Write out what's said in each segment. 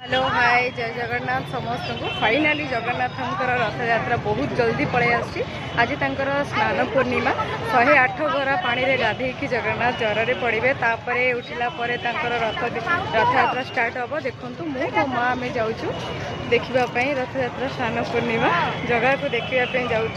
hello hi जय जगन्नाथ समस्त को फाइनाली जगन्नाथ रथ यात्रा बहुत जल्दी पलि आसी आज तंकर स्नान पूर्णिमा 108 गरा पानी रे गाधेकी जगन्नाथ ज्वर में पड़े तापर उठिला रथ यात्रा स्टार्ट हम देखूँ मु माँ आम जाऊँ देखापी रथ यात्रा स्नान पूर्णिमा जगह को देखापी जाऊँ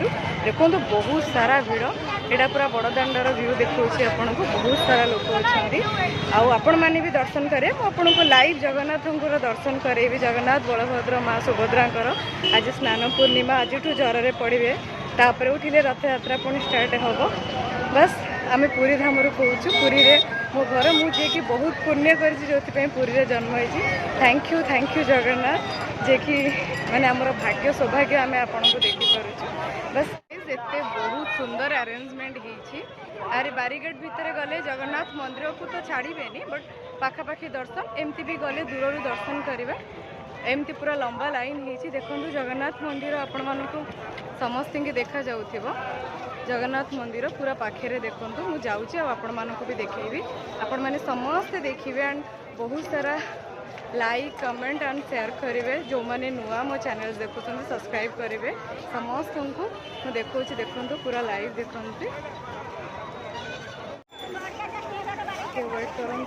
देखो बहुत सारा भिड़ यहाँ पूरा बड़दाण्डर व्यू देखा आपन को बहुत सारा लोक अच्छा आपण मैंने भी दर्शन करें आपन को लाइव जगन्नाथ दर्शन करेबी जगन्नाथ बलभद्र माँ सुभद्रांकर आज स्नान पूर्णिमा आज ज्वर में पड़े तापर उठिले रथ यात्रा पुणी स्टार्ट हम बस आम पुरी धाम कहूँ पुरी रे मो घर मुझे कि बहुत पुण्य कर पुरी जन्म होती थैंक यू जगन्नाथ जे कि माने आमर भाग्य सौभाग्य आम आपन को देखिपुँ बस एते बहुत सुंदर अरेंजमेंट होती आरे बारिगेट भितर गले जगन्नाथ मंदिर को तो छाड़बेनी बट पाखापाखी दर्शन एमती भी गले दूर दर्शन करेंगे एमती पूरा लंबा लाइन होती देखो जगन्नाथ मंदिर आपण मानक समस्त की देखा जाउथिबो जगन्नाथ मंदिर पूरा पाखे देखो मुझे जाऊँगी आपण मानक भी देखेबी आपण माने समस्त देखिए एंड बहुत सारा लाइक कमेंट एंड शेयर करेंगे जो मैंने नुआ मो चैनल देखुं सब्सक्राइब करेंगे समस्त को मुझे देखो पूरा लाइव देखते वेट करूँ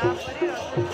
रथ